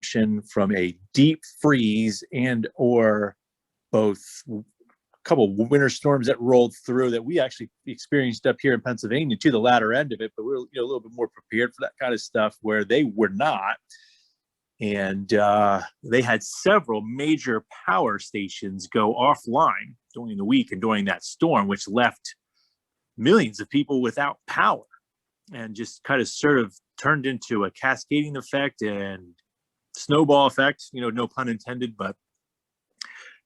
destruction from a deep freeze and or both a couple of winter storms that rolled through that we actually experienced up here in Pennsylvania to the latter end of it, but we're a little bit more prepared for that kind of stuff where they were not. And they had several major power stations go offline during the week and during that storm, which left millions of people without power and just kind of sort of turned into a cascading effect and snowball effect, no pun intended. But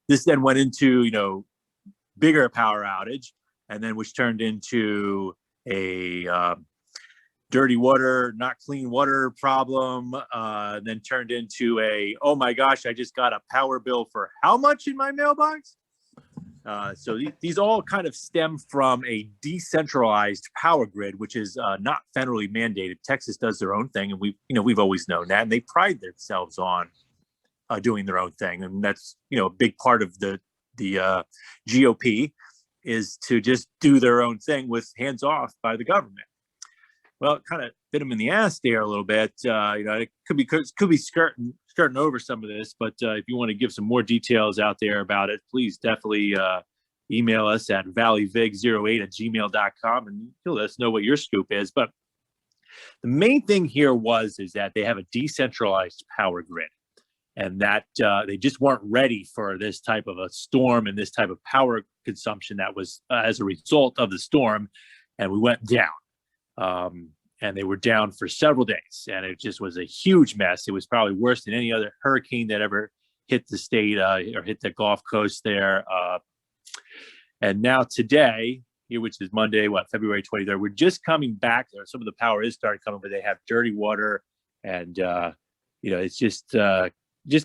this then went into, bigger power outage, and then which turned into a dirty water, not clean water problem, then turned into oh my gosh, I just got a power bill for how much in my mailbox? So these all kind of stem from a decentralized power grid, which is not federally mandated. Texas does their own thing, and we've always known that, and they pride themselves on doing their own thing, and that's a big part of the GOP is to just do their own thing with hands off by the government. Well, it kind of bit them in the ass there a little bit. It could be skirting over some of this, but if you want to give some more details out there about it, please definitely email us at valleyvig08@gmail.com and you'll let us know what your scoop is. But the main thing here is that they have a decentralized power grid, and that they just weren't ready for this type of a storm and this type of power consumption that was as a result of the storm, and we went down. And they were down for several days, and it just was a huge mess. It was probably worse than any other hurricane that ever hit the state or hit the Gulf Coast there. And now today, which is Monday, February 23rd, we're just coming back there. Some of the power is starting coming, but they have dirty water, and it's just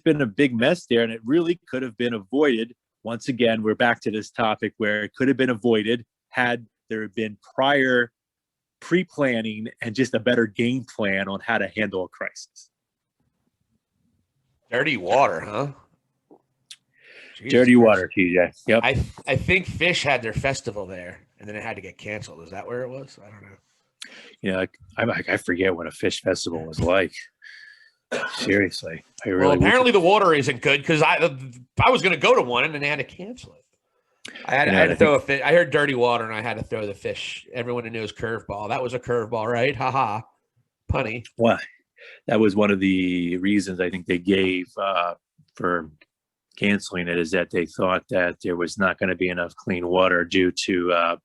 been a big mess there, and it really could have been avoided. Once again, we're back to this topic where it could have been avoided had there been prior pre-planning and just a better game plan on how to handle a crisis. Dirty water, huh? Jesus dirty Christ. Water, TJ. Yep. I think Fish had their festival there, and then it had to get canceled. Is that where it was? I don't know. I forget what a Fish festival was like. Seriously, apparently the water isn't good because I was going to go to one and then they had to cancel it. I had to throw a fish. I heard dirty water and I had to throw the fish. Everyone who knows curveball. That was a curveball, right? Ha ha. Punny. Well, that was one of the reasons I think they gave for canceling it, is that they thought that there was not going to be enough clean water due to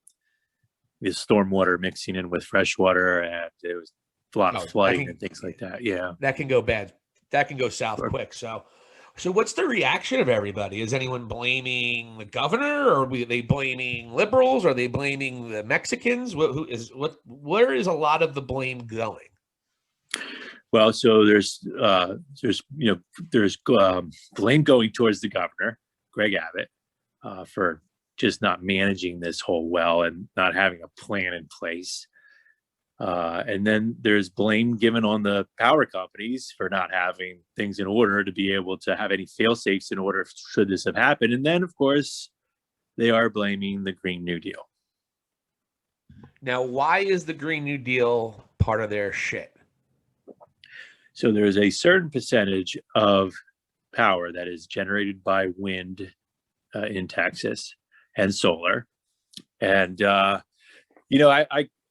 the stormwater mixing in with fresh water, and it was a lot of flooding and things like that. Yeah. That can go bad. That can go south quick. So what's the reaction of everybody? Is anyone blaming the governor, or are they blaming liberals? Are they blaming the Mexicans? Where is a lot of the blame going? Well, so there's blame going towards the governor, Greg Abbott, for just not managing this whole well and not having a plan in place. And then there's blame given on the power companies for not having things in order to be able to have any fail-safes in order should this have happened. And then, of course, they are blaming the Green New Deal. Now, why is the Green New Deal part of their shit? So there's a certain percentage of power that is generated by wind in Texas and solar. And,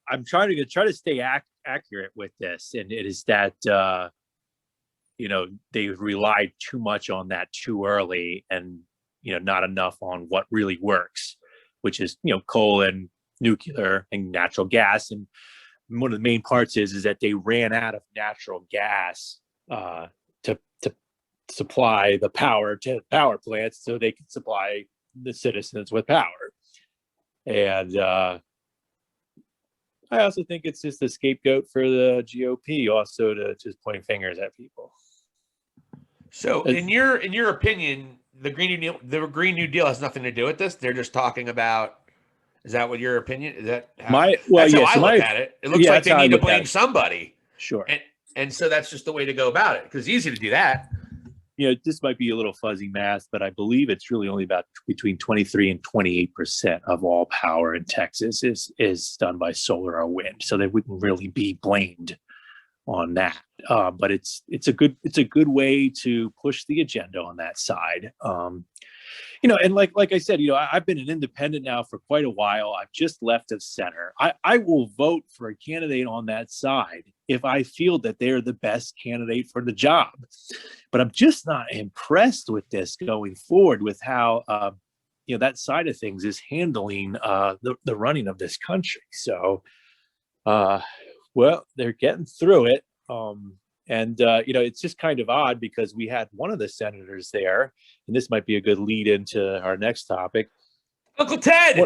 I'm trying to stay accurate with this, and it is that they relied too much on that too early, and not enough on what really works, which is coal and nuclear and natural gas. And one of the main parts is that they ran out of natural gas to supply the power to power plants, so they could supply the citizens with power. And I also think it's just a scapegoat for the GOP, also to just point fingers at people. So, in your opinion, the Green New Deal has nothing to do with this. They're just talking about. Is that what your opinion? Is that how I look at it? It looks like they need to blame somebody. Sure. And so that's just the way to go about it, because it's easy to do that. This might be a little fuzzy math, but I believe it's really only about between 23 and 28% of all power in Texas is done by solar or wind, so that we can really be blamed on that. But it's a good way to push the agenda on that side. And like I said, I've been an independent now for quite a while. I've just left of center. I will vote for a candidate on that side if I feel that they're the best candidate for the job. But I'm just not impressed with this going forward, with how that side of things is handling the running of this country. So, well, they're getting through it. It's just kind of odd because we had one of the senators there, and this might be a good lead into our next topic. Uncle Ted.